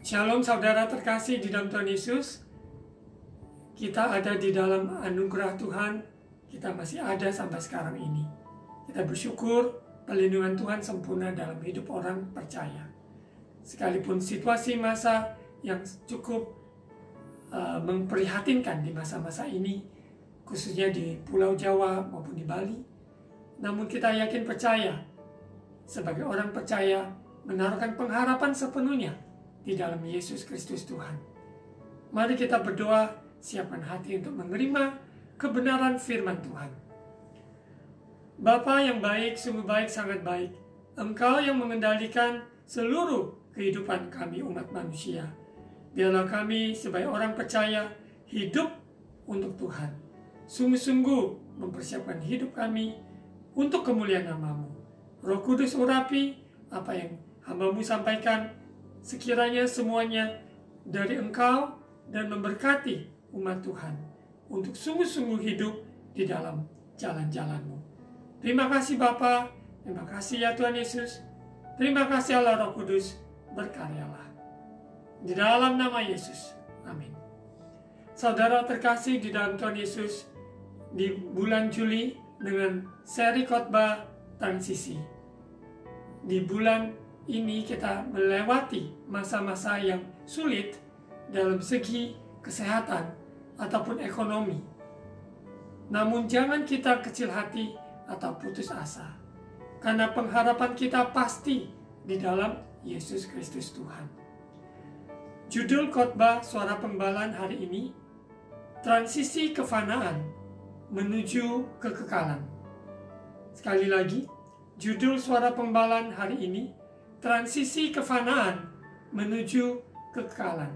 Shalom saudara terkasih di dalam Tuhan Yesus. Kita ada di dalam anugerah Tuhan. Kita masih ada sampai sekarang ini. Kita bersyukur perlindungan Tuhan sempurna dalam hidup orang percaya. Sekalipun situasi masa yang cukup memprihatinkan di masa-masa ini, khususnya di Pulau Jawa maupun di Bali. Namun kita yakin percaya, sebagai orang percaya, menaruhkan pengharapan sepenuhnya di dalam Yesus Kristus Tuhan. Mari kita berdoa, siapkan hati untuk menerima kebenaran firman Tuhan. Bapa yang baik, sungguh baik, sangat baik. Engkau yang mengendalikan seluruh kehidupan kami umat manusia. Biarlah kami sebagai orang percaya hidup untuk Tuhan. Sungguh-sungguh mempersiapkan hidup kami untuk kemuliaan nama-Mu. Roh Kudus urapi apa yang hamba-Mu sampaikan, sekiranya semuanya dari Engkau dan memberkati umat Tuhan untuk sungguh-sungguh hidup di dalam jalan-jalan-Mu. Terima kasih Bapa, terima kasih ya Tuhan Yesus, terima kasih Allah Roh Kudus, berkaryalah. Di dalam nama Yesus, amin. Saudara terkasih di dalam Tuhan Yesus, di bulan Juli dengan seri khotbah transisi. Di bulan ini kita melewati masa-masa yang sulit dalam segi kesehatan ataupun ekonomi. Namun jangan kita kecil hati atau putus asa, karena pengharapan kita pasti di dalam Yesus Kristus Tuhan. Judul khotbah Suara Penggebalaan hari ini, transisi kefanaan menuju kekekalan. Sekali lagi, judul Suara Penggebalaan hari ini, transisi kefanaan menuju kekekalan.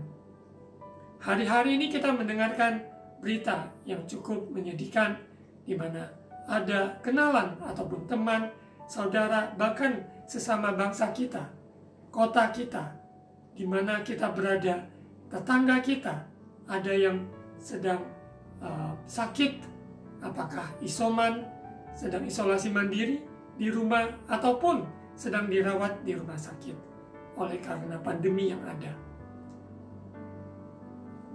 Hari-hari ini kita mendengarkan berita yang cukup menyedihkan, di mana ada kenalan ataupun teman, saudara, bahkan sesama bangsa kita, kota kita, di mana kita berada, tetangga kita, ada yang sedang sakit, apakah isoman, sedang isolasi mandiri di rumah, ataupun sedang dirawat di rumah sakit oleh karena pandemi yang ada.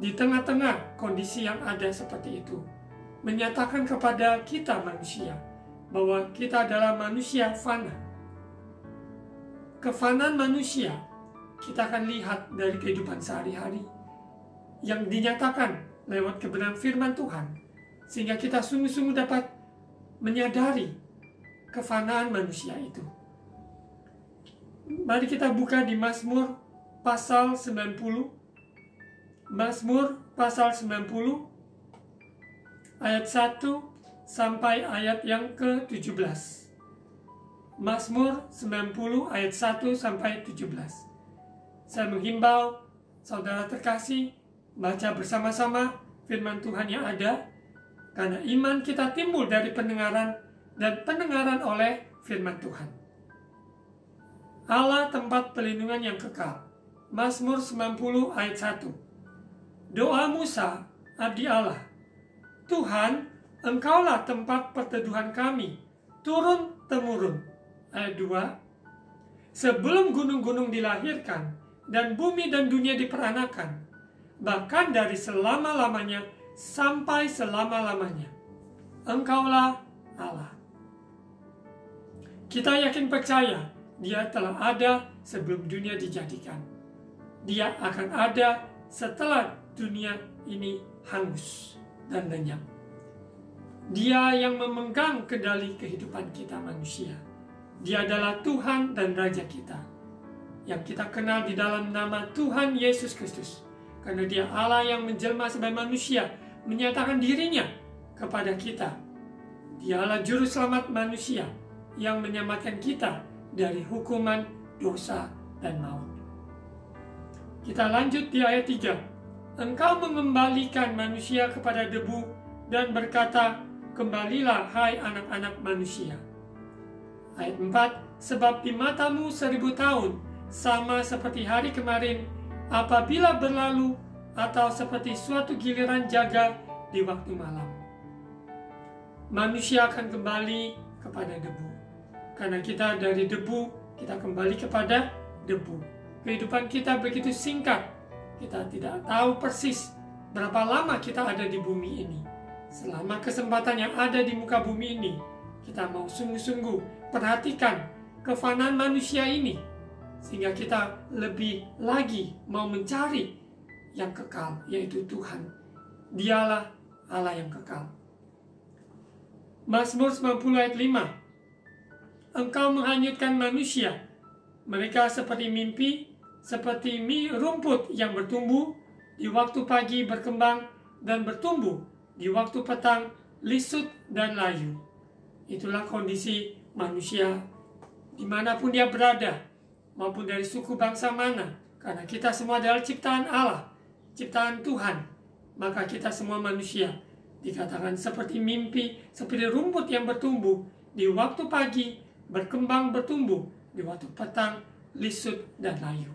Di tengah-tengah kondisi yang ada seperti itu, menyatakan kepada kita manusia bahwa kita adalah manusia fana. Kefanaan manusia kita akan lihat dari kehidupan sehari-hari yang dinyatakan lewat kebenaran firman Tuhan, sehingga kita sungguh-sungguh dapat menyadari kefanaan manusia itu. Mari kita buka di Mazmur pasal 90. Mazmur pasal 90 ayat 1 sampai ayat yang ke-17. Mazmur 90 ayat 1 sampai 17. Saya menghimbau saudara terkasih baca bersama-sama firman Tuhan yang ada, karena iman kita timbul dari pendengaran dan pendengaran oleh firman Tuhan. Allah tempat perlindungan yang kekal. Mazmur 90 ayat 1. Doa Musa, abdi Allah. Tuhan, Engkaulah tempat perteduhan kami, turun-temurun. Ayat 2. Sebelum gunung-gunung dilahirkan, dan bumi dan dunia diperanakan, bahkan dari selama-lamanya sampai selama-lamanya, Engkaulah Allah. Kita yakin percaya, Dia telah ada sebelum dunia dijadikan. Dia akan ada setelah dunia ini hangus dan lenyap. Dia yang memegang kendali kehidupan kita manusia. Dia adalah Tuhan dan Raja kita, yang kita kenal di dalam nama Tuhan Yesus Kristus. Karena Dia Allah yang menjelma sebagai manusia, menyatakan dirinya kepada kita. Dia adalah Juru Selamat manusia yang menyelamatkan kita dari hukuman, dosa, dan maut. Kita lanjut di ayat 3. Engkau mengembalikan manusia kepada debu dan berkata, kembalilah hai anak-anak manusia. Ayat 4. Sebab di matamu 1000 tahun sama seperti hari kemarin apabila berlalu, atau seperti suatu giliran jaga di waktu malam. Manusia akan kembali kepada debu. Karena kita dari debu, kita kembali kepada debu. kehidupan kita begitu singkat. Kita tidak tahu persis berapa lama kita ada di bumi ini. Selama kesempatan yang ada di muka bumi ini, kita mau sungguh-sungguh perhatikan kefanaan manusia ini, sehingga kita lebih lagi mau mencari yang kekal, yaitu Tuhan. Dialah Allah yang kekal. Mazmur 90 ayat 5. Engkau menghanyutkan manusia, mereka seperti mimpi, seperti rumput yang bertumbuh, di waktu pagi berkembang dan bertumbuh, di waktu petang lisut dan layu. Itulah kondisi manusia dimanapun dia berada, maupun dari suku bangsa mana, karena kita semua adalah ciptaan Allah, ciptaan Tuhan. Maka kita semua manusia dikatakan seperti mimpi, seperti rumput yang bertumbuh, di waktu pagi berkembang bertumbuh, di waktu petang lisut dan layu.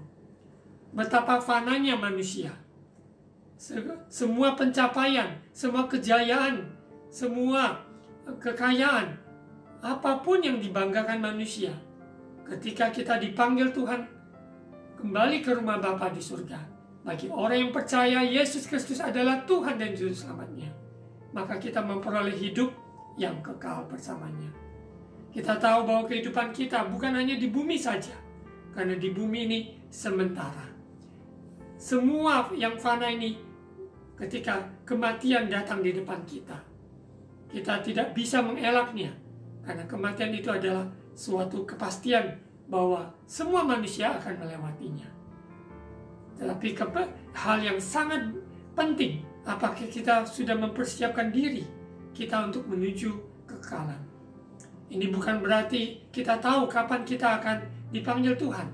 Betapa fananya manusia. Semua pencapaian, semua kejayaan, semua kekayaan, apapun yang dibanggakan manusia, ketika kita dipanggil Tuhan kembali ke rumah Bapa di surga, bagi orang yang percaya Yesus Kristus adalah Tuhan dan Juru Selamatnya, maka kita memperoleh hidup yang kekal bersamanya. Kita tahu bahwa kehidupan kita bukan hanya di bumi saja, karena di bumi ini sementara. Semua yang fana ini, ketika kematian datang di depan kita, kita tidak bisa mengelaknya, karena kematian itu adalah suatu kepastian bahwa semua manusia akan melewatinya. Tetapi hal yang sangat penting, apakah kita sudah mempersiapkan diri kita untuk menuju kekekalan. Ini bukan berarti kita tahu kapan kita akan dipanggil Tuhan.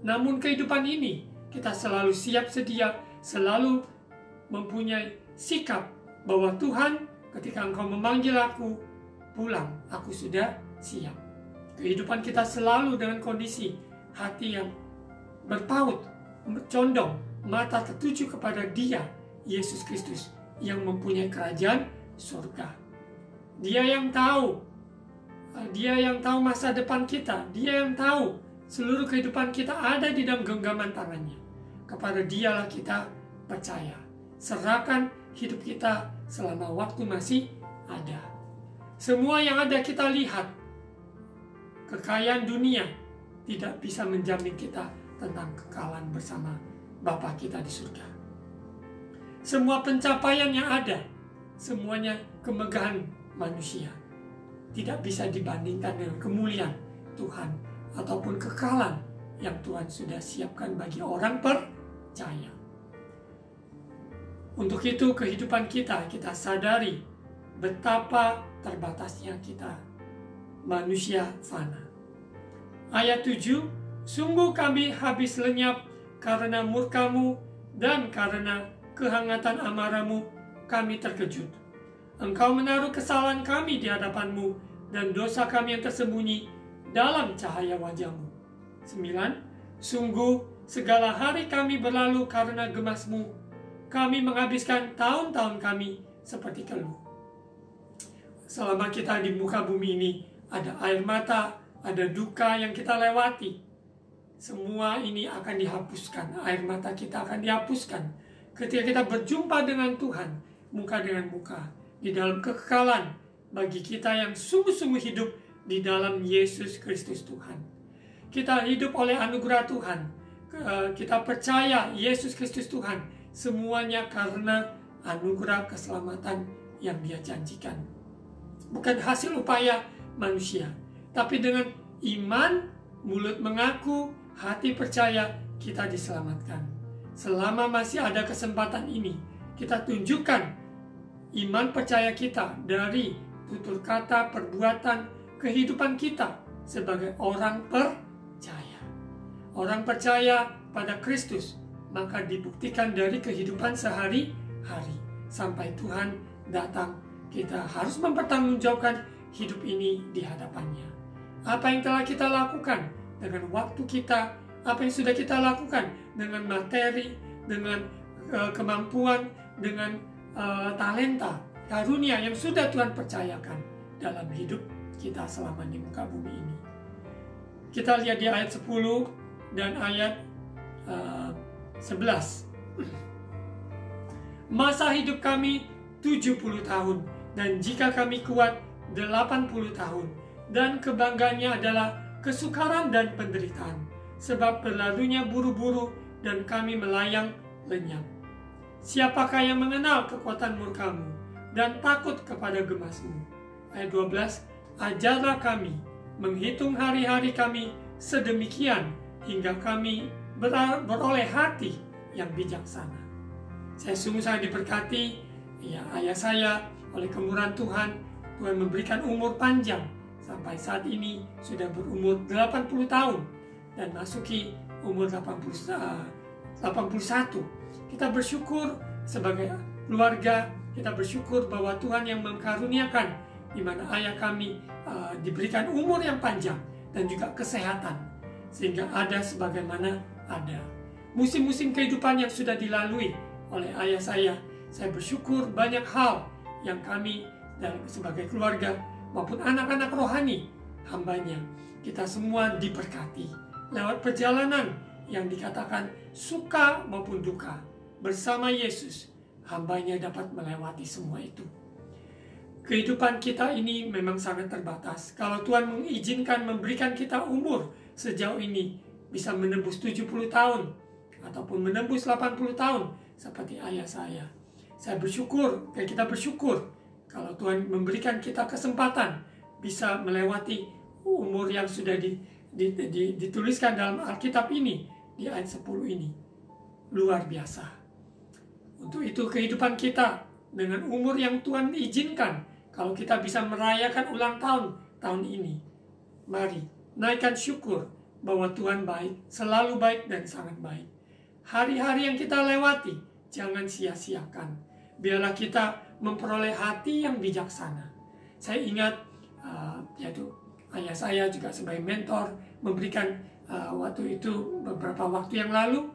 Namun kehidupan ini, kita selalu siap sedia, selalu mempunyai sikap bahwa Tuhan, ketika Engkau memanggil aku pulang, aku sudah siap. Kehidupan kita selalu dengan kondisi hati yang berpaut, condong, mata tertuju kepada Dia, Yesus Kristus, yang mempunyai kerajaan surga. Dia yang tahu masa depan kita. Dia yang tahu seluruh kehidupan kita ada di dalam genggaman tangannya. Kepada Dialah kita percaya. Serahkan hidup kita selama waktu masih ada. Semua yang ada kita lihat, kekayaan dunia tidak bisa menjamin kita tentang kekekalan bersama Bapa kita di surga. Semua pencapaian yang ada, semuanya kemegahan manusia, tidak bisa dibandingkan dengan kemuliaan Tuhan ataupun kekekalan yang Tuhan sudah siapkan bagi orang percaya. Untuk itu kehidupan kita sadari betapa terbatasnya kita, manusia fana. Ayat 7, sungguh kami habis lenyap karena murka-Mu dan karena kehangatan amarah-Mu kami terkejut. Engkau menaruh kesalahan kami di hadapan-Mu dan dosa kami yang tersembunyi dalam cahaya wajah-Mu. 9, sungguh segala hari kami berlalu karena gemas-Mu. Kami menghabiskan tahun-tahun kami seperti keluh. Selama kita di muka bumi ini, ada air mata, ada duka yang kita lewati. Semua ini akan dihapuskan, air mata kita akan dihapuskan ketika kita berjumpa dengan Tuhan, muka dengan muka, di dalam kekekalan bagi kita yang sungguh-sungguh hidup di dalam Yesus Kristus Tuhan. Kita hidup oleh anugerah Tuhan, kita percaya Yesus Kristus Tuhan, semuanya karena anugerah keselamatan yang Dia janjikan. Bukan hasil upaya manusia, tapi dengan iman, mulut mengaku, hati percaya, kita diselamatkan. Selama masih ada kesempatan ini, kita tunjukkan iman percaya kita dari tutur kata, perbuatan, kehidupan kita sebagai orang percaya. Orang percaya pada Kristus, maka dibuktikan dari kehidupan sehari-hari. Sampai Tuhan datang, kita harus mempertanggungjawabkan hidup ini di hadapannya. Apa yang telah kita lakukan dengan waktu kita, apa yang sudah kita lakukan dengan materi, dengan kemampuan, dengan talenta, karunia yang sudah Tuhan percayakan dalam hidup kita selama di muka bumi ini. Kita lihat di ayat 10 dan ayat 11. Masa hidup kami 70 tahun, dan jika kami kuat 80 tahun, dan kebanggaannya adalah kesukaran dan penderitaan, sebab berlalunya buru-buru dan kami melayang lenyap. Siapakah yang mengenal kekuatan murkamu dan takut kepada gemasmu? Ayat 12, ajarlah kami menghitung hari-hari kami sedemikian hingga kami beroleh hati yang bijaksana. Saya sungguh sangat diberkati, ya, ayah saya oleh kemurahan Tuhan, Tuhan memberikan umur panjang sampai saat ini sudah berumur 80 tahun dan masuki umur 81. Kita bersyukur sebagai keluarga, kita bersyukur bahwa Tuhan yang mengkaruniakan di mana ayah kami diberikan umur yang panjang dan juga kesehatan sehingga ada sebagaimana ada. Musim-musim kehidupan yang sudah dilalui oleh ayah saya bersyukur banyak hal yang kami dan sebagai keluarga maupun anak-anak rohani hambanya, kita semua diberkati lewat perjalanan yang dikatakan suka maupun duka. Bersama Yesus, hambanya dapat melewati semua itu. Kehidupan kita ini memang sangat terbatas. Kalau Tuhan mengizinkan memberikan kita umur sejauh ini, bisa menembus 70 tahun, ataupun menembus 80 tahun, seperti ayah saya. Saya bersyukur, dan kita bersyukur, kalau Tuhan memberikan kita kesempatan, bisa melewati umur yang sudah dituliskan dalam Alkitab ini, di ayat 10 ini. Luar biasa. Untuk itu kehidupan kita dengan umur yang Tuhan izinkan, kalau kita bisa merayakan ulang tahun ini, mari naikkan syukur bahwa Tuhan baik, selalu baik dan sangat baik. Hari-hari yang kita lewati, jangan sia-siakan. Biarlah kita memperoleh hati yang bijaksana. Saya ingat, yaitu ayah saya juga sebagai mentor, memberikan waktu itu beberapa waktu yang lalu,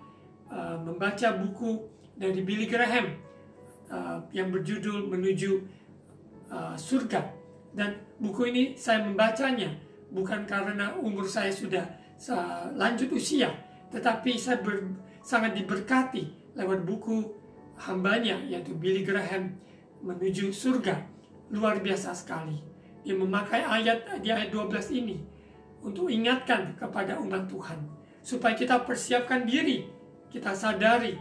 membaca buku dari Billy Graham yang berjudul Menuju Surga. Dan buku ini saya membacanya bukan karena umur saya sudah lanjut usia, tetapi saya sangat diberkati lewat buku hambanya, yaitu Billy Graham, Menuju Surga. Luar biasa sekali. Dia memakai di ayat 12 ini untuk ingatkan kepada umat Tuhan, supaya kita persiapkan diri, kita sadari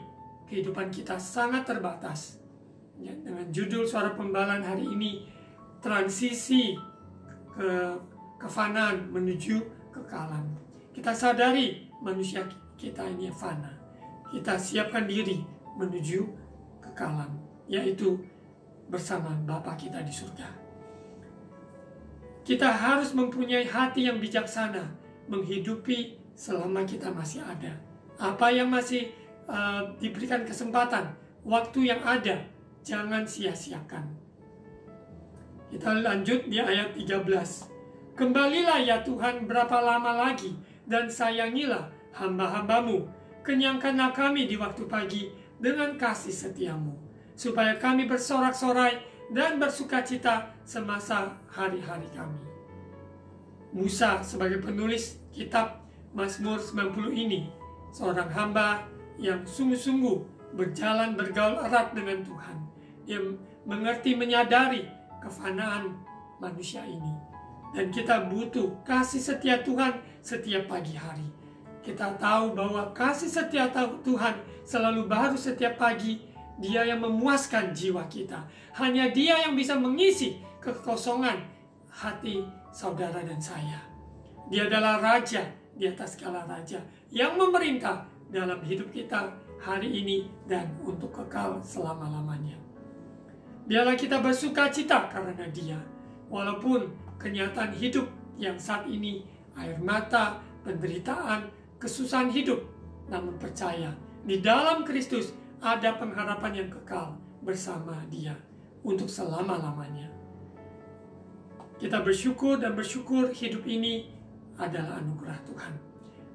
kehidupan kita sangat terbatas. Ya, dengan judul Suara Pembalaan hari ini, transisi ke kefanaan menuju kekalan. Kita sadari manusia kita ini fana. Kita siapkan diri menuju kekalan, yaitu bersama Bapa kita di surga. Kita harus mempunyai hati yang bijaksana, menghidupi selama kita masih ada. Apa yang masih diberikan kesempatan, waktu yang ada, jangan sia-siakan. Kita lanjut di ayat 13. Kembalilah ya Tuhan, berapa lama lagi, dan sayangilah hamba-hambamu. Kenyangkanlah kami di waktu pagi dengan kasih setiamu, supaya kami bersorak-sorai dan bersukacita semasa hari-hari kami. Musa sebagai penulis kitab Mazmur 90 ini, seorang hamba yang sungguh-sungguh bergaul erat dengan Tuhan. Dia mengerti, menyadari kefanaan manusia ini. Dan kita butuh kasih setia Tuhan setiap pagi hari. Kita tahu bahwa kasih setia Tuhan selalu baru setiap pagi. Dia yang memuaskan jiwa kita. Hanya Dia yang bisa mengisi kekosongan hati saudara dan saya. Dia adalah Raja di atas segala raja yang memerintah dalam hidup kita hari ini dan untuk kekal selama-lamanya. Biarlah kita bersuka cita karena Dia, walaupun kenyataan hidup yang saat ini, air mata, penderitaan, kesusahan hidup, namun percaya di dalam Kristus ada pengharapan yang kekal bersama Dia untuk selama-lamanya. Kita bersyukur dan bersyukur hidup ini adalah anugerah Tuhan.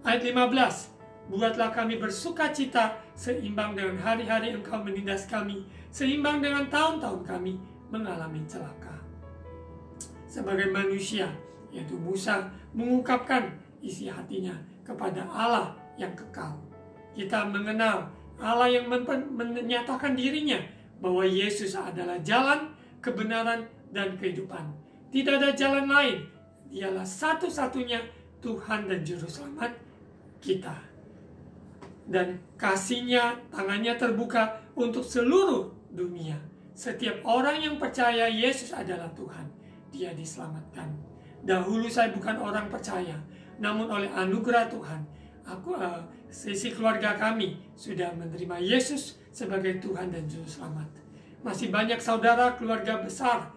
Ayat 15. Buatlah kami bersuka cita seimbang dengan hari-hari Engkau menindas kami, seimbang dengan tahun-tahun kami mengalami celaka. Sebagai manusia, yaitu Musa mengungkapkan isi hatinya kepada Allah yang kekal. kita mengenal Allah yang menyatakan dirinya bahwa Yesus adalah jalan, kebenaran, dan kehidupan. Tidak ada jalan lain. Dialah satu-satunya Tuhan dan Juru Selamat kita. Dan kasih-Nya, tangannya terbuka untuk seluruh dunia. Setiap orang yang percaya Yesus adalah Tuhan, dia diselamatkan. Dahulu saya bukan orang percaya, namun oleh anugerah Tuhan, sisi keluarga kami sudah menerima Yesus sebagai Tuhan dan Juru Selamat. Masih banyak saudara keluarga besar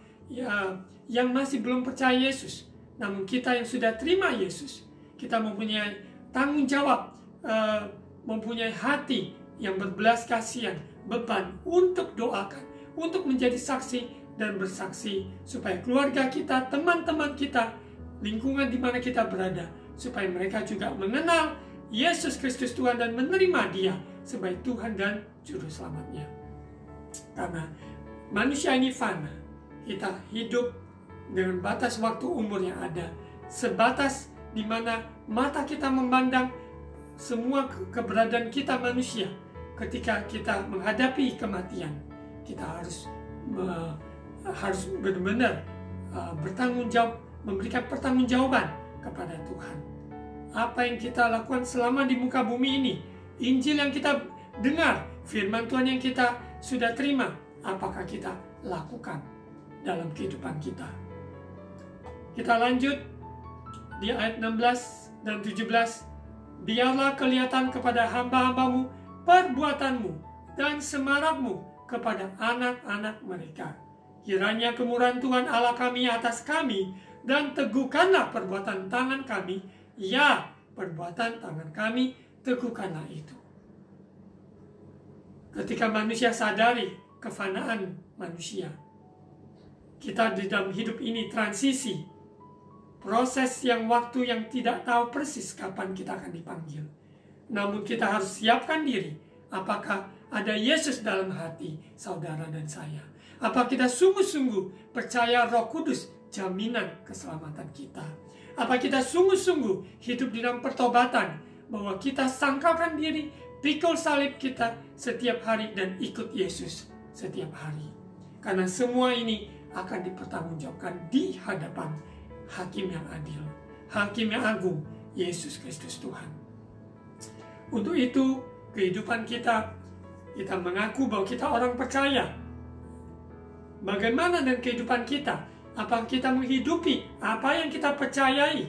yang masih belum percaya Yesus. Namun kita yang sudah terima Yesus, kita mempunyai tanggung jawab, mempunyai hati yang berbelas kasihan, beban untuk doakan, untuk menjadi saksi dan bersaksi, supaya keluarga kita, teman-teman kita, lingkungan di mana kita berada, supaya mereka juga mengenal Yesus Kristus Tuhan dan menerima Dia sebagai Tuhan dan Juru Selamatnya. Karena manusia ini fana, kita hidup dengan batas waktu umur yang ada, sebatas di mana mata kita memandang semua keberadaan kita manusia. Ketika kita menghadapi kematian, kita harus benar-benar bertanggung jawab, memberikan pertanggungjawaban kepada Tuhan. Apa yang kita lakukan selama di muka bumi ini, Injil yang kita dengar, firman Tuhan yang kita sudah terima, apakah kita lakukan dalam kehidupan kita? Kita lanjut di ayat 16 dan 17. Biarlah kelihatan kepada hamba-hambamu perbuatanmu dan semarakmu kepada anak-anak mereka. Kiranya kemurahan Tuhan Allah kami atas kami, dan teguhkanlah perbuatan tangan kami, ya, perbuatan tangan kami, teguhkanlah itu. Ketika manusia sadari kefanaan manusia, kita di dalam hidup ini transisi, proses waktu yang tidak tahu persis kapan kita akan dipanggil. Namun kita harus siapkan diri. Apakah ada Yesus dalam hati saudara dan saya? Apa kita sungguh-sungguh percaya Roh Kudus jaminan keselamatan kita? Apa kita sungguh-sungguh hidup di dalam pertobatan, bahwa kita sangkalkan diri, pikul salib kita setiap hari dan ikut Yesus setiap hari? Karena semua ini akan dipertanggungjawabkan di hadapan Hakim yang adil, Hakim yang agung, Yesus Kristus Tuhan. Untuk itu, kehidupan kita mengaku bahwa kita orang percaya. Bagaimana dengan kehidupan kita? Apa kita menghidupi apa yang kita percayai?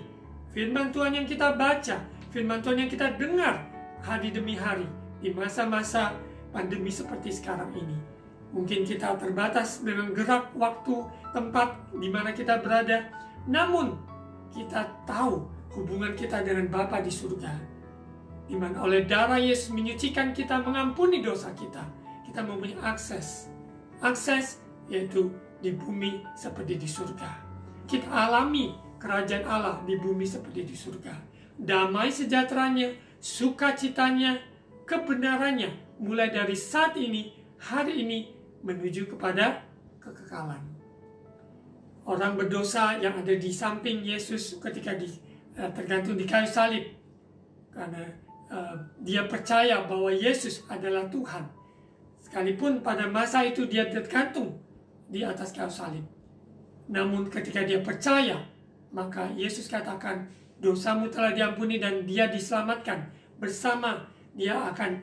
Firman Tuhan yang kita baca, firman Tuhan yang kita dengar hari demi hari di masa-masa pandemi seperti sekarang ini. Mungkin kita terbatas dengan gerak waktu, tempat di mana kita berada. Namun kita tahu hubungan kita dengan Bapa di surga, di mana oleh darah Yesus menyucikan kita, mengampuni dosa kita. Kita mempunyai akses yaitu di bumi seperti di surga. Kita alami kerajaan Allah di bumi seperti di surga. Damai sejahteranya, sukacitanya, kebenarannya, mulai dari saat ini, hari ini, menuju kepada kekekalan. Orang berdosa yang ada di samping Yesus ketika tergantung di kayu salib, karena dia percaya bahwa Yesus adalah Tuhan, sekalipun pada masa itu dia tergantung di atas kayu salib. Namun ketika dia percaya, maka Yesus katakan, dosamu telah diampuni, dan dia diselamatkan. Bersama dia akan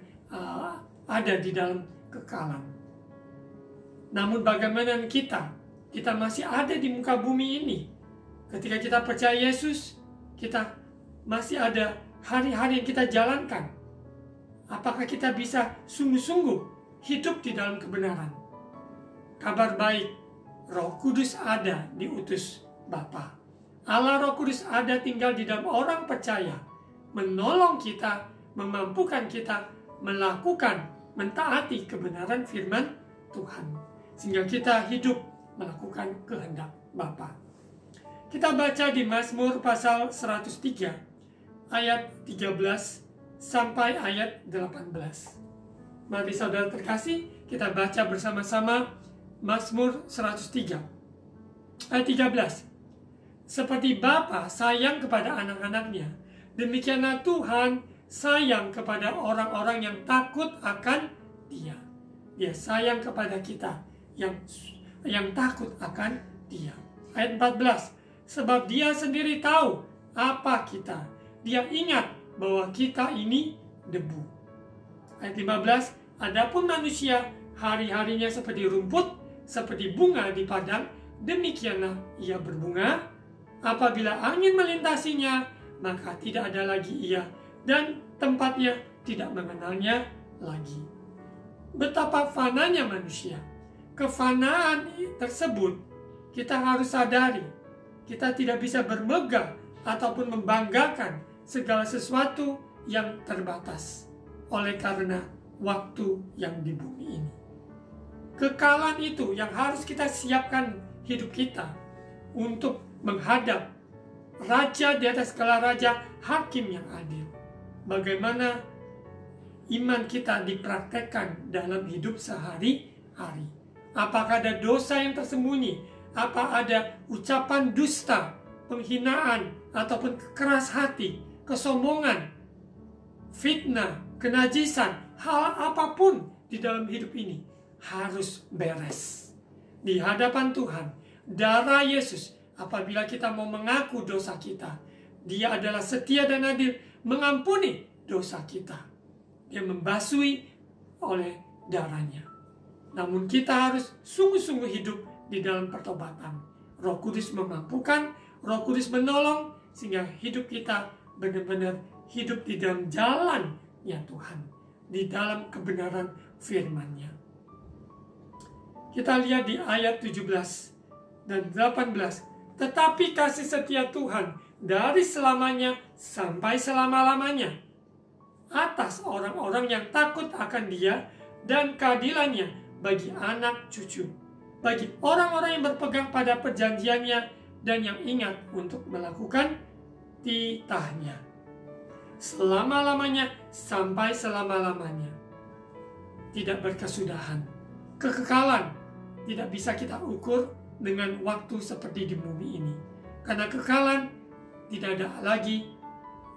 ada di dalam kekekalan. Namun bagaimana kita masih ada di muka bumi ini. Ketika kita percaya Yesus, kita masih ada hari-hari yang kita jalankan. Apakah kita bisa sungguh-sungguh hidup di dalam kebenaran? Kabar baik, Roh Kudus ada diutus Bapa. Allah Roh Kudus ada tinggal di dalam orang percaya, menolong kita, memampukan kita melakukan, mentaati kebenaran firman Tuhan, sehingga kita hidup melakukan kehendak Bapa. Kita baca di Mazmur pasal 103 ayat 13 sampai ayat 18. Mari saudara terkasih, kita baca bersama-sama Mazmur 103 ayat 13. Seperti Bapa sayang kepada anak-anaknya, demikianlah Tuhan sayang kepada orang-orang yang takut akan Dia. Dia sayang kepada kita yang takut akan Dia. Ayat 14, sebab Dia sendiri tahu apa kita. Dia ingat bahwa kita ini debu. Ayat 15, adapun manusia hari-harinya seperti rumput, seperti bunga di padang, demikianlah ia berbunga. Apabila angin melintasinya, maka tidak ada lagi ia, dan tempatnya tidak mengenalnya lagi. Betapa fananya manusia. Kefanaan tersebut kita harus sadari. Kita tidak bisa bermegah ataupun membanggakan segala sesuatu yang terbatas oleh karena waktu yang di bumi ini. Kekalan itu yang harus kita siapkan hidup kita untuk menghadap Raja di atas segala raja, Hakim yang adil. Bagaimana iman kita dipraktekkan dalam hidup sehari-hari. Apakah ada dosa yang tersembunyi? Apa ada ucapan dusta, penghinaan, ataupun keras hati, kesombongan, fitnah, kenajisan, hal apapun di dalam hidup ini harus beres di hadapan Tuhan. Darah Yesus, apabila kita mau mengaku dosa kita, Dia adalah setia dan adil mengampuni dosa kita. Dia membasui oleh darahnya. Namun kita harus sungguh-sungguh hidup di dalam pertobatan. Roh Kudus memampukan, Roh Kudus menolong, sehingga hidup kita benar-benar hidup di dalam jalan-Nya Tuhan, di dalam kebenaran firman-Nya. Kita lihat di ayat 17 dan 18. Tetapi kasih setia Tuhan dari selamanya sampai selama-lamanya atas orang-orang yang takut akan Dia, dan keadilannya bagi anak cucu, bagi orang-orang yang berpegang pada perjanjiannya dan yang ingat untuk melakukan titahnya. Selama-lamanya sampai selama-lamanya. Tidak berkesudahan. Kekekalan tidak bisa kita ukur dengan waktu seperti di bumi ini. Karena kekekalan tidak ada lagi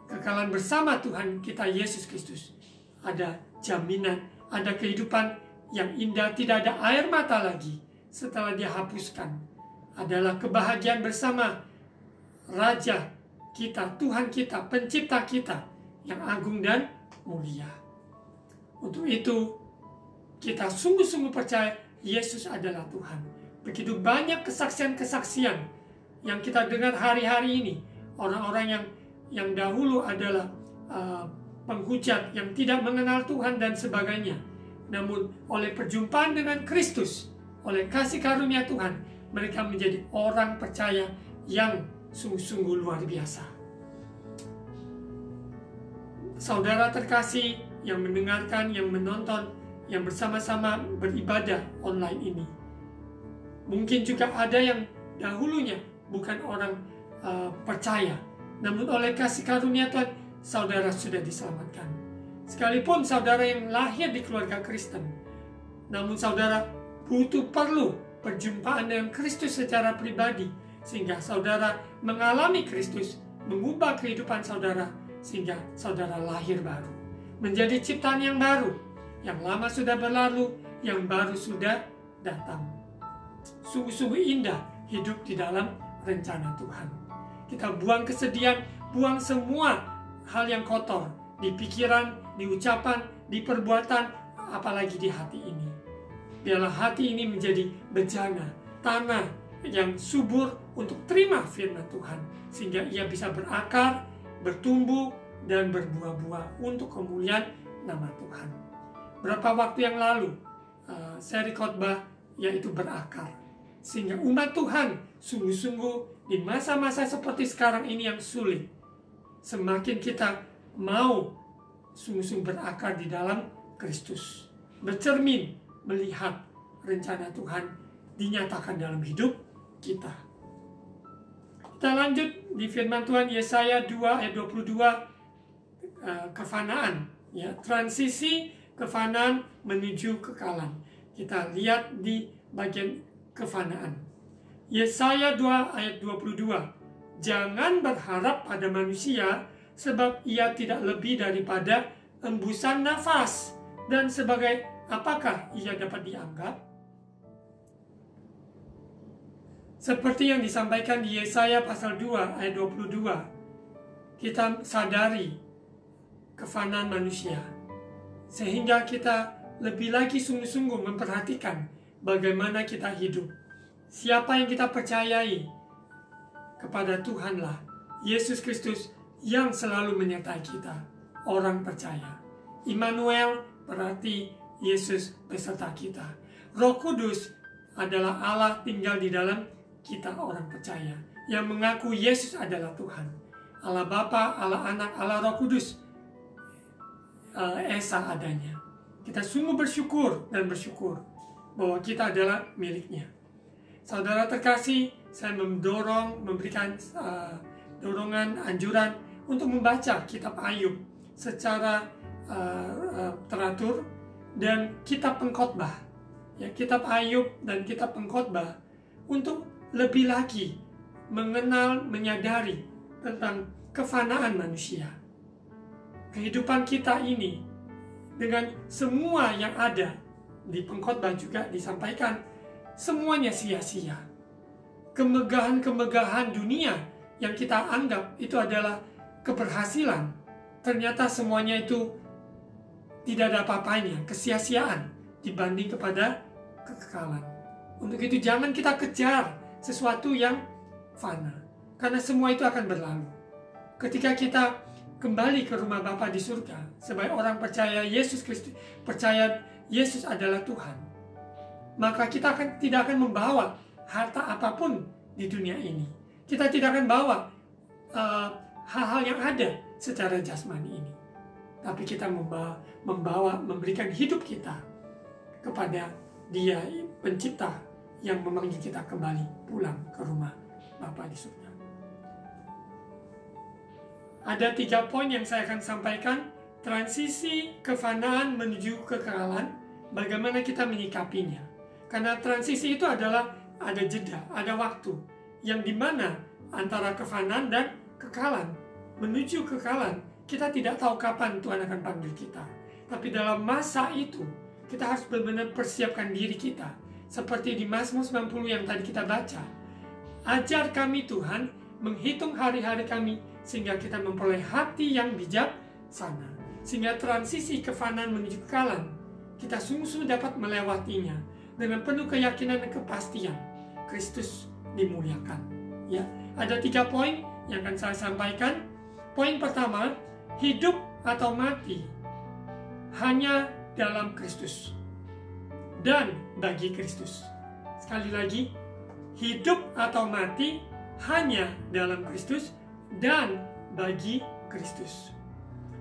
kekekalan bersama Tuhan kita Yesus Kristus. Ada jaminan, ada kehidupan yang indah, tidak ada air mata lagi setelah Dia hapuskan. Adalah kebahagiaan bersama Raja kita, Tuhan kita, pencipta kita yang agung dan mulia. Untuk itu kita sungguh-sungguh percaya Yesus adalah Tuhan. Begitu banyak kesaksian-kesaksian yang kita dengar hari-hari ini. Orang-orang yang dahulu adalah penghujat, yang tidak mengenal Tuhan dan sebagainya. Namun oleh perjumpaan dengan Kristus, oleh kasih karunia Tuhan, mereka menjadi orang percaya yang sungguh-sungguh luar biasa. Saudara terkasih yang mendengarkan, yang menonton, yang bersama-sama beribadah online ini. Mungkin juga ada yang dahulunya bukan orang percaya, namun oleh kasih karunia Tuhan, saudara sudah diselamatkan. Sekalipun saudara yang lahir di keluarga Kristen, namun saudara perlu perjumpaan dengan Kristus secara pribadi, sehingga saudara mengalami Kristus, mengubah kehidupan saudara, sehingga saudara lahir baru, menjadi ciptaan yang baru. Yang lama sudah berlalu, yang baru sudah datang. Sungguh-sungguh indah hidup di dalam rencana Tuhan. Kita buang kesedihan, buang semua hal yang kotor di pikiran, di ucapan, di perbuatan, apalagi di hati ini. Biarlah hati ini menjadi bejana, tanah yang subur untuk terima firman Tuhan, sehingga ia bisa berakar, bertumbuh, dan berbuah-buah untuk kemuliaan nama Tuhan. Berapa waktu yang lalu seri khotbah yaitu berakar, sehingga umat Tuhan sungguh-sungguh di masa-masa seperti sekarang ini yang sulit, semakin kita mau sungguh-sungguh berakar di dalam Kristus, bercermin melihat rencana Tuhan dinyatakan dalam hidup kita. Kita lanjut di firman Tuhan Yesaya 2 ayat 22, kefanaan, ya, transisi kefanaan menuju kekalan. Kita lihat di bagian kefanaan. Yesaya 2 ayat 22. Jangan berharap pada manusia sebab ia tidak lebih daripada embusan nafas. Dan sebagai apakah ia dapat dianggap? Seperti yang disampaikan di Yesaya pasal 2 ayat 22, kita sadari kefanaan manusia, sehingga kita lebih lagi sungguh-sungguh memperhatikan bagaimana kita hidup. Siapa yang kita percayai? Kepada Tuhanlah, Yesus Kristus yang selalu menyertai kita, orang percaya. Immanuel berarti Yesus beserta kita. Roh Kudus adalah Allah tinggal di dalam kita, orang percaya, yang mengaku Yesus adalah Tuhan. Allah Bapa, Allah Anak, Allah Roh Kudus, Esa adanya. Kita sungguh bersyukur dan bersyukur bahwa kita adalah miliknya. Saudara terkasih, saya memberikan dorongan, anjuran untuk membaca kitab Ayub secara teratur, dan kitab Pengkhotbah, ya, kitab Ayub dan kitab Pengkhotbah, untuk lebih lagi mengenal, menyadari tentang kefanaan manusia. Kehidupan kita ini dengan semua yang ada di Pengkhotbah juga disampaikan, semuanya sia-sia. Kemegahan-kemegahan dunia yang kita anggap itu adalah keberhasilan, ternyata semuanya itu tidak ada apa-apanya, kesia-siaan dibanding kepada kekekalan. Untuk itu jangan kita kejar sesuatu yang fana, karena semua itu akan berlalu. Ketika kita kembali ke rumah Bapa di surga sebagai orang percaya Yesus Kristus, percaya Yesus adalah Tuhan, maka kita tidak akan membawa harta apapun di dunia ini. Kita tidak akan bawa hal-hal yang ada secara jasmani ini, tapi kita memberikan hidup kita kepada Dia Pencipta yang memanggil kita kembali pulang ke rumah Bapa di surga. Ada 3 poin yang saya akan sampaikan. Transisi kefanaan menuju kekekalan, bagaimana kita menyikapinya. Karena transisi itu adalah ada jeda, ada waktu, yang dimana antara kefanaan dan kekekalan. Menuju kekekalan, kita tidak tahu kapan Tuhan akan panggil kita. Tapi dalam masa itu, kita harus benar-benar persiapkan diri kita. Seperti di Mazmur 90 yang tadi kita baca. Ajar kami Tuhan menghitung hari-hari kami, sehingga kita memperoleh hati yang bijaksana. Sehingga transisi kefanaan menuju kekekalan, kita sungguh-sungguh dapat melewatinya dengan penuh keyakinan dan kepastian. Kristus dimuliakan. Ya, ada 3 poin yang akan saya sampaikan. Poin pertama, hidup atau mati hanya dalam Kristus dan bagi Kristus. Sekali lagi, hidup atau mati hanya dalam Kristus dan bagi Kristus.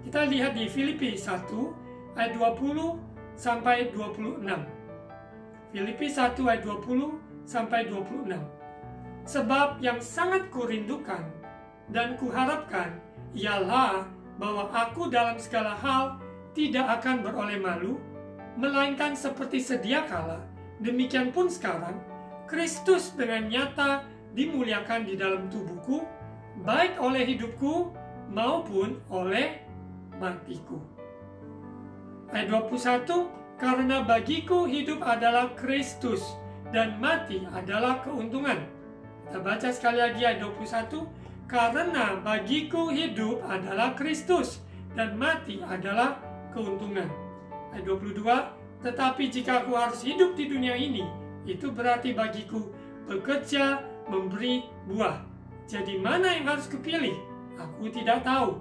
Kita lihat di Filipi 1 ayat 20 sampai 26. Filipi 1 ayat 20 sampai 26. Sebab yang sangat kurindukan dan kuharapkan ialah bahwa aku dalam segala hal tidak akan beroleh malu, melainkan seperti sedia kala, demikian pun sekarang, Kristus dengan nyata dimuliakan di dalam tubuhku, baik oleh hidupku maupun oleh matiku. Ayat 21, karena bagiku hidup adalah Kristus dan mati adalah keuntungan. Kita baca sekali lagi ayat 21, karena bagiku hidup adalah Kristus dan mati adalah keuntungan. Ayat 22, tetapi jika aku harus hidup di dunia ini, itu berarti bagiku bekerja memberi buah. Jadi mana yang harus kupilih? Aku tidak tahu.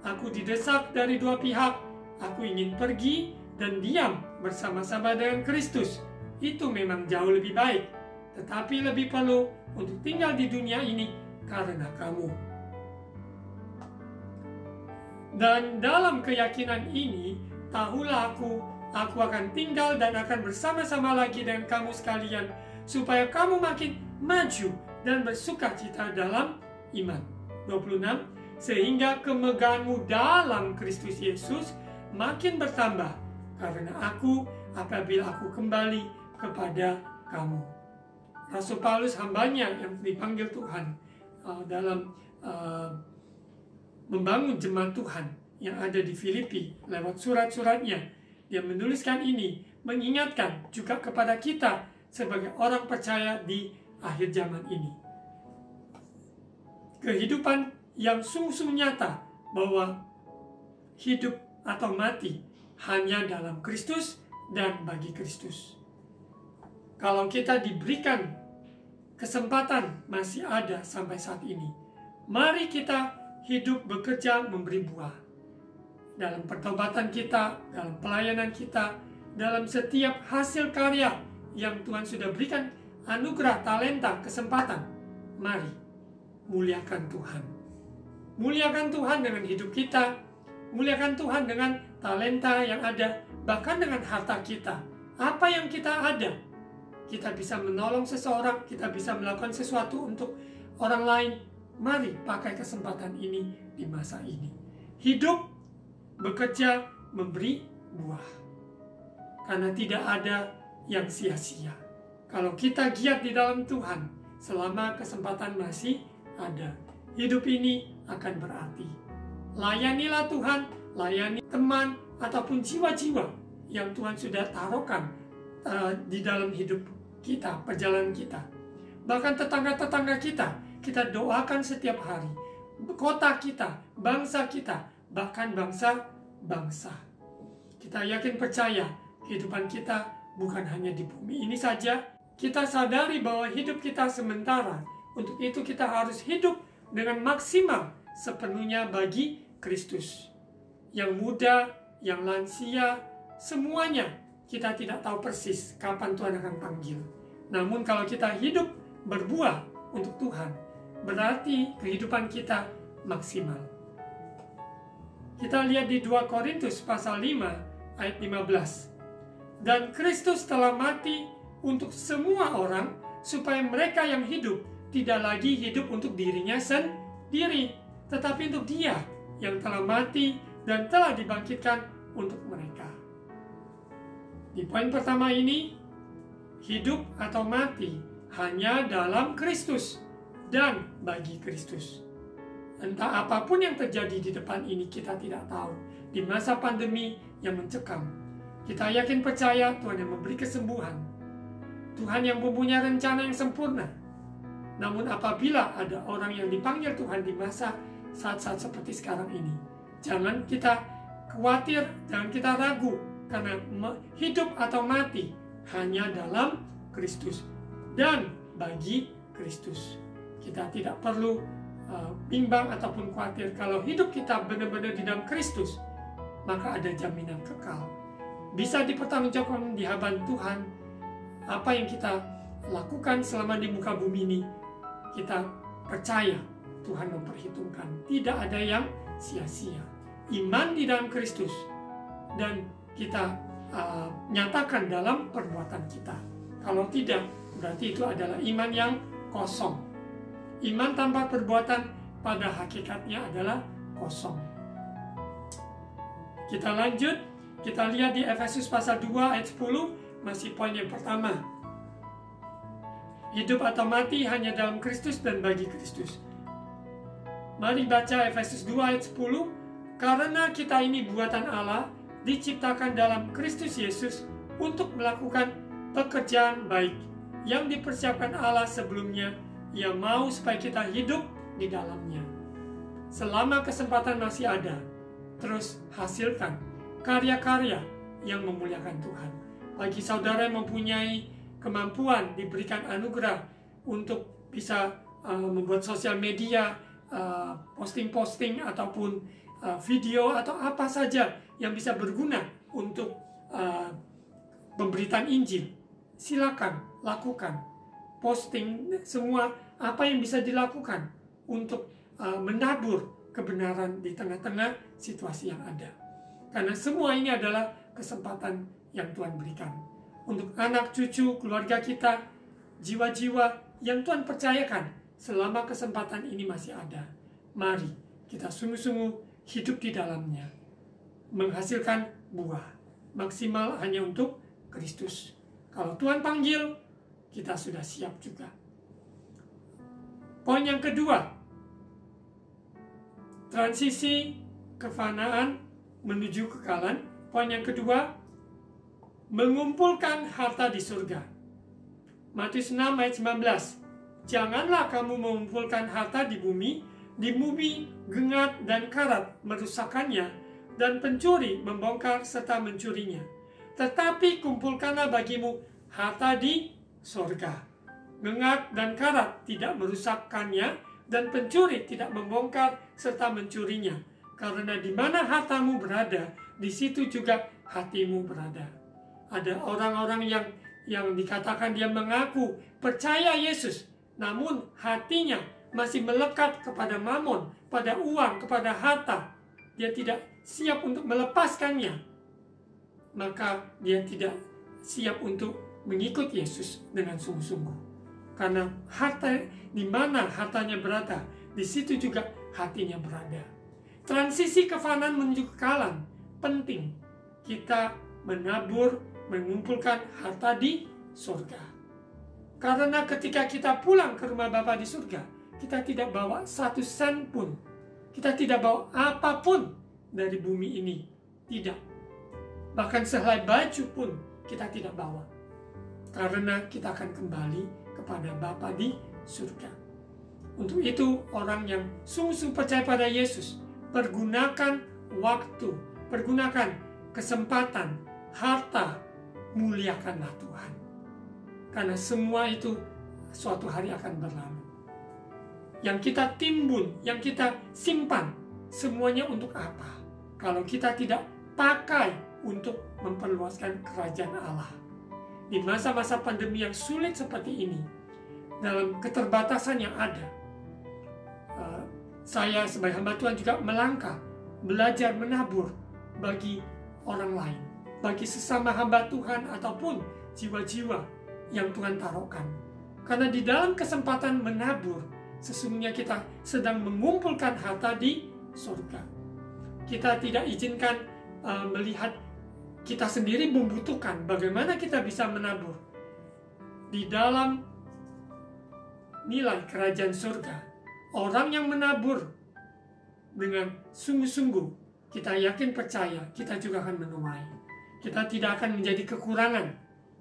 Aku didesak dari 2 pihak. Aku ingin pergi dan diam bersama-sama dengan Kristus. Itu memang jauh lebih baik. Tetapi lebih perlu untuk tinggal di dunia ini karena kamu. Dan dalam keyakinan ini, tahulah aku akan tinggal dan akan bersama-sama lagi dengan kamu sekalian, supaya kamu makin maju dan bersukacita dalam iman. 26, sehingga kemegahanmu dalam Kristus Yesus makin bertambah, karena aku apabila aku kembali kepada kamu. Rasul Paulus, hambanya yang dipanggil Tuhan dalam membangun jemaat Tuhan yang ada di Filipi lewat surat-suratnya. Dia menuliskan ini, mengingatkan juga kepada kita sebagai orang percaya di akhir zaman ini. Kehidupan yang sungguh nyata bahwa hidup atau mati hanya dalam Kristus dan bagi Kristus. Kalau kita diberikan kesempatan masih ada sampai saat ini, mari kita hidup bekerja memberi buah. Dalam pertobatan kita, dalam pelayanan kita, dalam setiap hasil karya yang Tuhan sudah berikan anugerah, talenta, kesempatan, mari muliakan Tuhan. Muliakan Tuhan dengan hidup kita, muliakan Tuhan dengan talenta yang ada, bahkan dengan harta kita. Apa yang kita ada, kita bisa menolong seseorang, kita bisa melakukan sesuatu untuk orang lain. Mari pakai kesempatan ini di masa ini. Hidup, bekerja, memberi buah. Karena tidak ada yang sia-sia. Kalau kita giat di dalam Tuhan, selama kesempatan masih ada, hidup ini akan berarti. Layanilah Tuhan, layani teman ataupun jiwa-jiwa yang Tuhan sudah taruhkan di dalam hidup kita, perjalanan kita. Bahkan tetangga-tetangga kita doakan setiap hari. Kota kita, bangsa kita, bahkan bangsa-bangsa. Kita yakin percaya kehidupan kita bukan hanya di bumi ini saja. Kita sadari bahwa hidup kita sementara. Untuk itu kita harus hidup dengan maksimal sepenuhnya bagi Kristus. Yang muda, yang lansia, semuanya kita tidak tahu persis kapan Tuhan akan panggil. Namun kalau kita hidup berbuah untuk Tuhan, berarti kehidupan kita maksimal. Kita lihat di 2 Korintus pasal 5 ayat 15. Dan Kristus telah mati untuk semua orang, supaya mereka yang hidup tidak lagi hidup untuk dirinya sendiri, tetapi untuk Dia yang telah mati dan telah dibangkitkan untuk mereka. Di poin pertama ini, hidup atau mati hanya dalam Kristus dan bagi Kristus. Entah apapun yang terjadi di depan ini, kita tidak tahu. Di masa pandemi yang mencekam, kita yakin percaya Tuhan yang memberi kesembuhan, Tuhan yang mempunyai rencana yang sempurna. Namun apabila ada orang yang dipanggil Tuhan di masa saat-saat seperti sekarang ini, jangan kita khawatir, jangan kita ragu, karena hidup atau mati hanya dalam Kristus dan bagi Kristus. Kita tidak perlu bimbang ataupun khawatir. Kalau hidup kita benar-benar di dalam Kristus, maka ada jaminan kekal. Bisa dipertanggungjawabkan di hadapan Tuhan. Apa yang kita lakukan selama di muka bumi ini, kita percaya Tuhan memperhitungkan. Tidak ada yang sia-sia. Iman di dalam Kristus dan kita nyatakan dalam perbuatan kita. Kalau tidak, berarti itu adalah iman yang kosong. Iman tanpa perbuatan pada hakikatnya adalah kosong. Kita lanjut, kita lihat di Efesus pasal 2 ayat 10, masih poin yang pertama. Hidup atau mati hanya dalam Kristus dan bagi Kristus. Mari baca Efesus 2 ayat 10. Karena kita ini buatan Allah, diciptakan dalam Kristus Yesus untuk melakukan pekerjaan baik yang dipersiapkan Allah sebelumnya. Ia mau supaya kita hidup di dalamnya. Selama kesempatan masih ada, terus hasilkan karya-karya yang memuliakan Tuhan. Bagi saudara yang mempunyai kemampuan, diberikan anugerah untuk bisa membuat sosial media, posting-posting ataupun video atau apa saja yang bisa berguna untuk pemberitaan Injil, silakan lakukan. Posting semua apa yang bisa dilakukan untuk menabur kebenaran di tengah-tengah situasi yang ada. Karena semua ini adalah kesempatan yang Tuhan berikan untuk anak cucu, keluarga kita, jiwa-jiwa yang Tuhan percayakan selama kesempatan ini masih ada. Mari kita sungguh-sungguh hidup di dalamnya, menghasilkan buah maksimal hanya untuk Kristus. Kalau Tuhan panggil, kita sudah siap juga. Poin yang kedua, Transisi kefanaan menuju kekekalan. Poin yang kedua, mengumpulkan harta di surga. Matius 6 ayat 19. Janganlah kamu mengumpulkan harta di bumi gengat dan karat merusakkannya, dan pencuri membongkar serta mencurinya. Tetapi kumpulkanlah bagimu harta di surga. Gengat dan karat tidak merusakkannya, dan pencuri tidak membongkar serta mencurinya. Karena di mana hartamu berada, di situ juga hatimu berada. Ada orang-orang yang dikatakan dia mengaku percaya Yesus, namun hatinya masih melekat kepada mamon, pada uang, kepada harta. Dia tidak siap untuk melepaskannya. Maka dia tidak siap untuk mengikut Yesus dengan sungguh-sungguh. Karena harta, di mana hartanya berada, di situ juga hatinya berada. Transisi kefanaan menuju kekekalan penting. Kita menabur, mengumpulkan harta di surga. Karena ketika kita pulang ke rumah Bapa di surga, kita tidak bawa 1 sen pun. Kita tidak bawa apapun dari bumi ini. Tidak. Bahkan sehelai baju pun kita tidak bawa. Karena kita akan kembali kepada Bapa di surga. Untuk itu, orang yang sungguh-sungguh percaya pada Yesus, pergunakan waktu, pergunakan kesempatan, harta, muliakanlah Tuhan. Karena semua itu suatu hari akan berlalu. Yang kita timbun, yang kita simpan, semuanya untuk apa? Kalau kita tidak pakai untuk memperluaskan kerajaan Allah. Di masa-masa pandemi yang sulit seperti ini, dalam keterbatasan yang ada, saya sebagai hamba Tuhan juga melangkah, belajar menabur bagi orang lain, bagi sesama hamba Tuhan ataupun jiwa-jiwa yang Tuhan taruhkan. Karena di dalam kesempatan menabur, sesungguhnya kita sedang mengumpulkan harta di surga. Kita tidak izinkan melihat kita sendiri membutuhkan. Bagaimana kita bisa menabur? Di dalam nilai kerajaan surga, orang yang menabur dengan sungguh-sungguh, kita yakin percaya, kita juga akan menuai. Kita tidak akan menjadi kekurangan.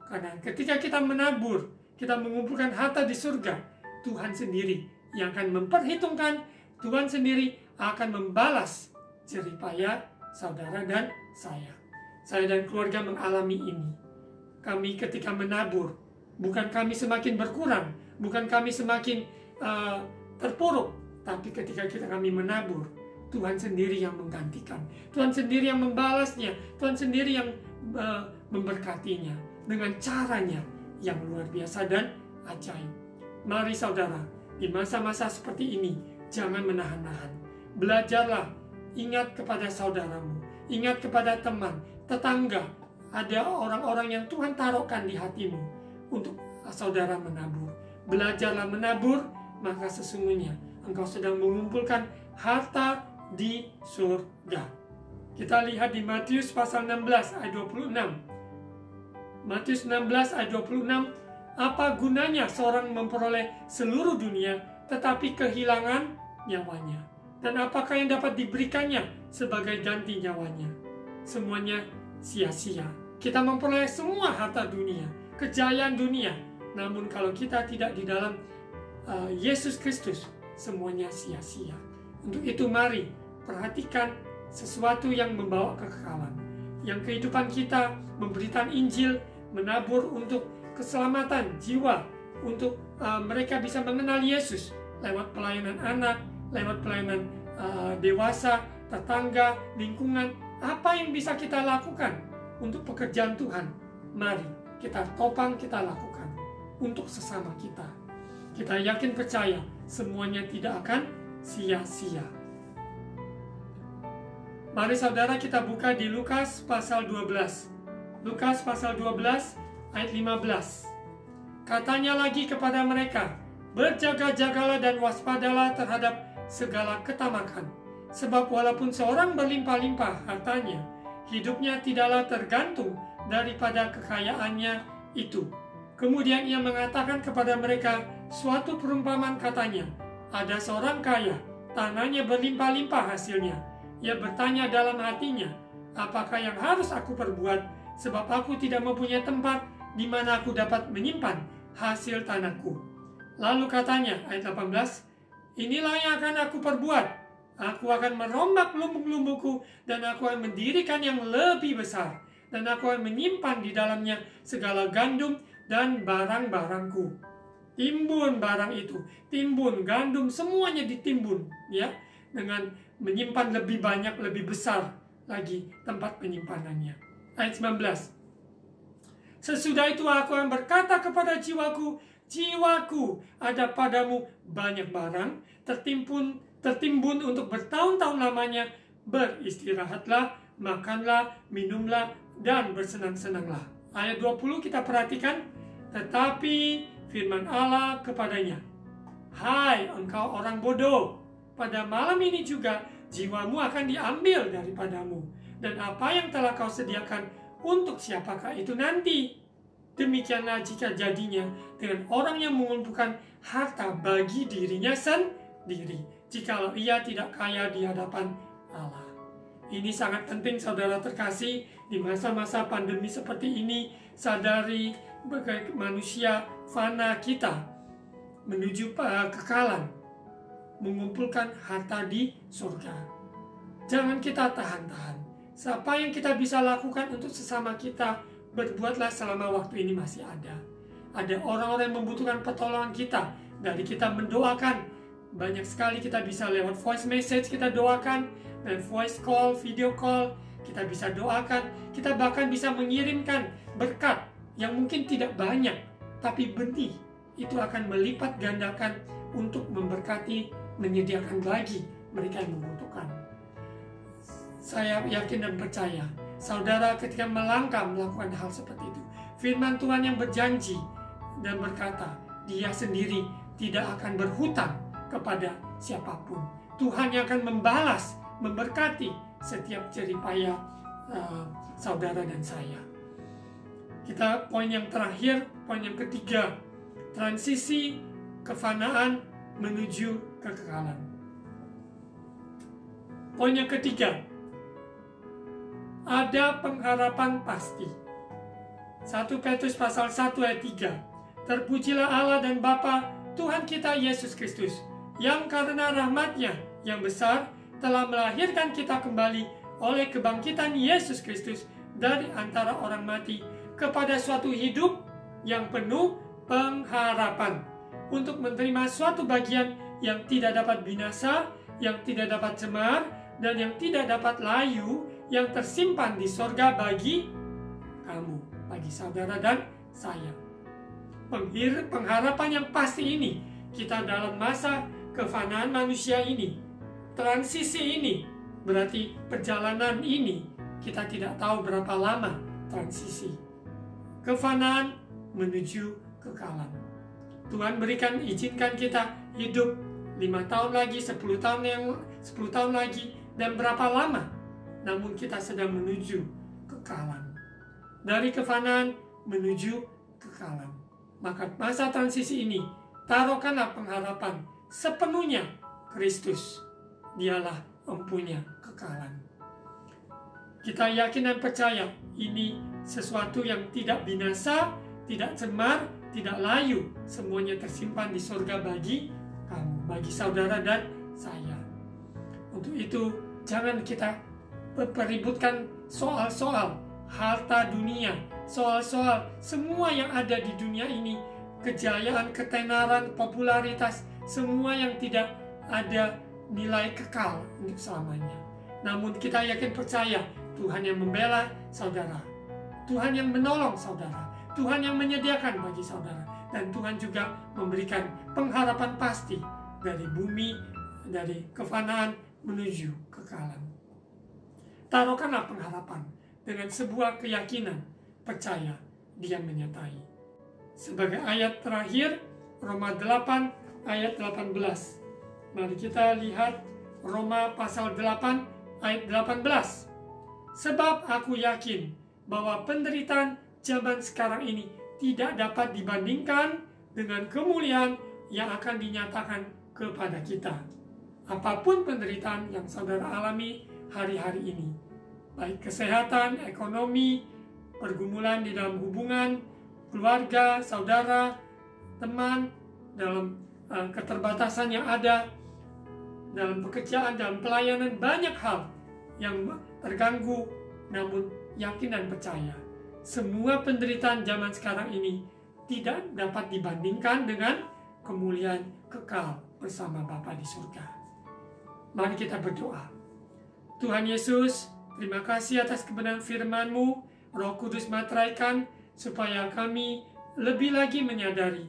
Karena ketika kita menabur, kita mengumpulkan harta di surga, Tuhan sendiri yang akan memperhitungkan, Tuhan sendiri akan membalas jerih payah saudara dan saya. Saya dan keluarga mengalami ini. Kami ketika menabur, bukan kami semakin berkurang, bukan kami semakin terpuruk, tapi ketika kami menabur, Tuhan sendiri yang menggantikan, Tuhan sendiri yang membalasnya, Tuhan sendiri yang memberkatinya dengan caranya yang luar biasa dan ajaib. Mari saudara, di masa-masa seperti ini, jangan menahan-nahan. Belajarlah, ingat kepada saudaramu, ingat kepada teman, tetangga. Ada orang-orang yang Tuhan taruhkan di hatimu untuk saudara menabur. Belajarlah menabur, maka sesungguhnya engkau sedang mengumpulkan harta di surga. Kita lihat di Matius pasal 16 ayat 26. Matius 16 ayat 26. Apa gunanya seorang memperoleh seluruh dunia tetapi kehilangan nyawanya? Dan apakah yang dapat diberikannya sebagai ganti nyawanya? Semuanya sia-sia. Kita memperoleh semua harta dunia, kejayaan dunia. Namun kalau kita tidak di dalam Yesus Kristus, semuanya sia-sia. Untuk itu mari perhatikan sesuatu yang membawa kekekalan. Yang kehidupan kita memberitakan Injil, menabur untuk keselamatan jiwa, untuk mereka bisa mengenal Yesus lewat pelayanan anak, lewat pelayanan dewasa, tetangga, lingkungan. Apa yang bisa kita lakukan untuk pekerjaan Tuhan? Mari kita topang, kita lakukan untuk sesama kita. Kita yakin percaya semuanya tidak akan sia-sia. Mari saudara kita buka di Lukas pasal 12. Lukas pasal 12 ayat 15. Katanya lagi kepada mereka, berjaga-jagalah dan waspadalah terhadap segala ketamakan. Sebab walaupun seorang berlimpah-limpah hartanya, hidupnya tidaklah tergantung daripada kekayaannya itu. Kemudian ia mengatakan kepada mereka suatu perumpamaan, katanya, ada seorang kaya tanahnya berlimpah-limpah hasilnya. Ia bertanya dalam hatinya, apakah yang harus aku perbuat, sebab aku tidak mempunyai tempat di mana aku dapat menyimpan hasil tanahku. Lalu katanya, ayat 18, inilah yang akan aku perbuat. Aku akan merombak lumbung-lumbungku, dan aku akan mendirikan yang lebih besar. Dan aku akan menyimpan di dalamnya segala gandum dan barang-barangku. Timbun barang itu, timbun, gandum, semuanya ditimbun, ya, dengan menyimpan lebih banyak, lebih besar lagi tempat penyimpanannya. Ayat 19. Sesudah itu aku akan berkata kepada jiwaku, jiwaku, ada padamu banyak barang, tertimbun untuk bertahun-tahun lamanya. Beristirahatlah, makanlah, minumlah, dan bersenang-senanglah. Ayat 20 kita perhatikan. Tetapi firman Allah kepadanya, hai engkau orang bodoh, pada malam ini juga jiwamu akan diambil daripadamu. Dan apa yang telah kau sediakan, untuk siapakah itu nanti? Demikianlah jika jadinya dengan orang yang mengumpulkan harta bagi dirinya sendiri, jikalau ia tidak kaya di hadapan Allah. Ini sangat penting saudara terkasih, di masa-masa pandemi seperti ini. Sadari bagi manusia fana kita menuju kekekalan, mengumpulkan harta di surga. Jangan kita tahan-tahan. Apa yang kita bisa lakukan untuk sesama kita, berbuatlah selama waktu ini masih ada. Ada orang-orang yang membutuhkan pertolongan kita. Dari kita mendoakan, banyak sekali kita bisa lewat voice message kita doakan, dan voice call, video call, kita bisa doakan. Kita bahkan bisa mengirimkan berkat yang mungkin tidak banyak, tapi benih itu akan melipat gandakan untuk memberkati, menyediakan bagi mereka yang membutuhkan. Saya yakin dan percaya, saudara ketika melangkah melakukan hal seperti itu, firman Tuhan yang berjanji dan berkata, Dia sendiri tidak akan berhutang kepada siapapun. Tuhan yang akan membalas, memberkati setiap jerih payah saudara dan saya. Kita poin yang terakhir, poin yang ketiga, transisi kefanaan menuju kekekalan. Poin yang ketiga, ada pengharapan pasti. 1 Petrus pasal 1 ayat 3. Terpujilah Allah dan Bapa Tuhan kita Yesus Kristus, yang karena rahmat-Nya yang besar telah melahirkan kita kembali oleh kebangkitan Yesus Kristus dari antara orang mati kepada suatu hidup yang penuh pengharapan, untuk menerima suatu bagian yang tidak dapat binasa, yang tidak dapat cemar, dan yang tidak dapat layu, yang tersimpan di sorga bagi kamu, bagi saudara dan saya. Pengharapan yang pasti ini, kita dalam masa kefanaan manusia ini, transisi ini, berarti perjalanan ini, kita tidak tahu berapa lama transisi kefanaan menuju kekekalan. Tuhan berikan, izinkan kita hidup 5 tahun lagi, 10 tahun lagi, dan berapa lama, namun kita sedang menuju kekekalan. Dari kefanaan menuju kekekalan. Maka masa transisi ini, taruhkanlah pengharapan sepenuhnya Kristus. Dialah empunya kekekalan. Kita yakin dan percaya ini sesuatu yang tidak binasa, tidak cemar, tidak layu. Semuanya tersimpan di surga bagi kamu, bagi saudara dan saya. Untuk itu, jangan kita peributkan soal-soal harta dunia, soal-soal semua yang ada di dunia ini, kejayaan, ketenaran, popularitas, semua yang tidak ada nilai kekal untuk selamanya. Namun kita yakin percaya, Tuhan yang membela saudara, Tuhan yang menolong saudara, Tuhan yang menyediakan bagi saudara, dan Tuhan juga memberikan pengharapan pasti dari bumi, dari kefanaan menuju kekekalan. Taruhkanlah pengharapan dengan sebuah keyakinan, percaya Dia menyertai. Sebagai ayat terakhir, Roma 8 ayat 18. Mari kita lihat Roma pasal 8 ayat 18. Sebab aku yakin bahwa penderitaan zaman sekarang ini tidak dapat dibandingkan dengan kemuliaan yang akan dinyatakan kepada kita. apapun penderitaan yang saudara alami hari-hari ini, baik kesehatan, ekonomi, pergumulan di dalam hubungan, keluarga, saudara, teman, dalam keterbatasan yang ada, dalam pekerjaan, dalam pelayanan, banyak hal yang terganggu, namun yakin dan percaya, semua penderitaan zaman sekarang ini tidak dapat dibandingkan dengan kemuliaan kekal bersama Bapa di surga. Mari kita berdoa. Tuhan Yesus, terima kasih atas kebenaran firman-Mu. Roh Kudus materaikan supaya kami lebih lagi menyadari,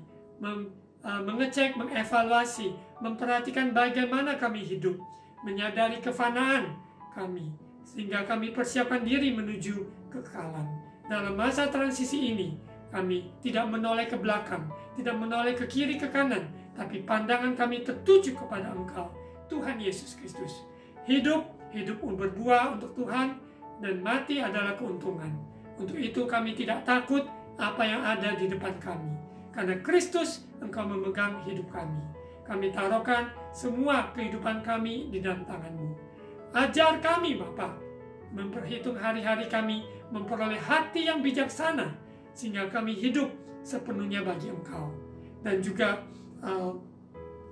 mengecek, mengevaluasi, memperhatikan bagaimana kami hidup, menyadari kefanaan kami, sehingga kami persiapkan diri menuju kekekalan. Dalam masa transisi ini, kami tidak menoleh ke belakang, tidak menoleh ke kiri ke kanan, tapi pandangan kami tertuju kepada Engkau, Tuhan Yesus Kristus. Hidup berbuah untuk Tuhan, dan mati adalah keuntungan. Untuk itu kami tidak takut apa yang ada di depan kami, karena Kristus Engkau memegang hidup kami. Kami taruhkan semua kehidupan kami di dalam tangan-Mu. Ajar kami Bapa, memperhitung hari-hari kami, memperoleh hati yang bijaksana, sehingga kami hidup sepenuhnya bagi Engkau. Dan juga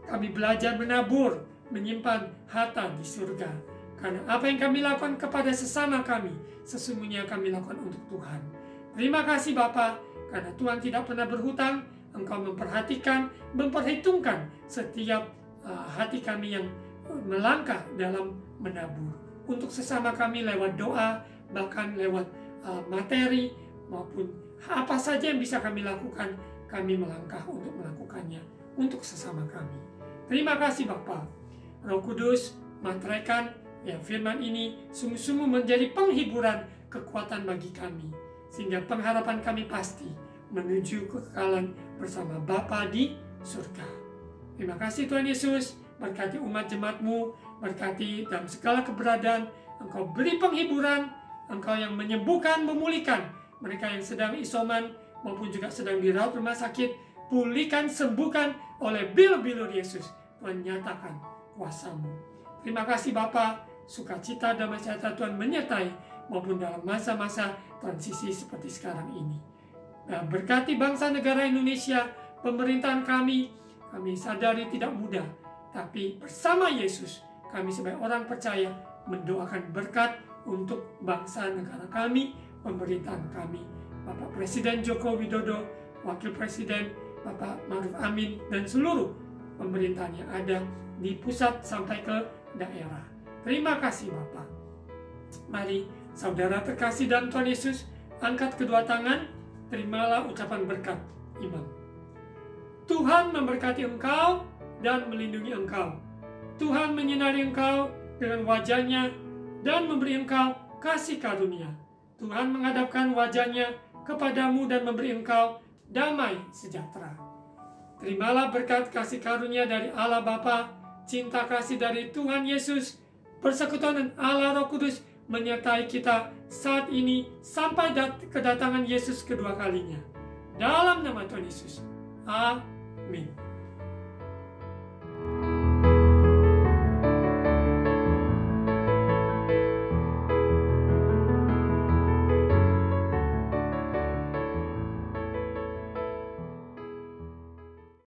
kami belajar menabur, menyimpan harta di surga. Karena apa yang kami lakukan kepada sesama kami, sesungguhnya kami lakukan untuk Tuhan. Terima kasih Bapa, karena Tuhan tidak pernah berhutang. Engkau memperhatikan, memperhitungkan setiap hati kami yang melangkah dalam menabur. Untuk sesama kami lewat doa, bahkan lewat materi, maupun apa saja yang bisa kami lakukan, kami melangkah untuk melakukannya untuk sesama kami. Terima kasih Bapa. Roh Kudus materaikan ya firman ini sungguh-sungguh menjadi penghiburan, kekuatan bagi kami, sehingga pengharapan kami pasti menuju kekekalan bersama Bapa di surga. Terima kasih Tuhan Yesus, berkati umat jemaat-Mu, berkati dalam segala keberadaan. Engkau beri penghiburan, Engkau yang menyembuhkan, memulihkan mereka yang sedang isoman maupun juga sedang dirawat rumah sakit. Pulihkan, sembuhkan oleh bilur-bilur Yesus. Tuhan nyatakan kuasa-Mu. Terima kasih Bapa, sukacita damai sejahtera Tuhan menyertai maupun dalam masa-masa transisi seperti sekarang ini. Dan berkati bangsa negara Indonesia, pemerintahan kami sadari tidak mudah, tapi bersama Yesus kami sebagai orang percaya mendoakan berkat untuk bangsa negara kami, pemerintahan kami, Bapak Presiden Joko Widodo, Wakil Presiden Bapak Ma'ruf Amin, dan seluruh pemerintahan yang ada di pusat sampai ke daerah. Terima kasih Bapak. Mari saudara terkasih dalam Tuhan Yesus, angkat kedua tangan, terimalah ucapan berkat imam. Tuhan memberkati engkau dan melindungi engkau. Tuhan menyinari engkau dengan wajahnya dan memberi engkau kasih karunia. Tuhan menghadapkan wajahnya kepadamu dan memberi engkau damai sejahtera. Terimalah berkat kasih karunia dari Allah Bapa, cinta kasih dari Tuhan Yesus, persekutuan Allah Roh Kudus menyertai kita saat ini sampai kedatangan Yesus kedua kalinya. Dalam nama Tuhan Yesus. Amin.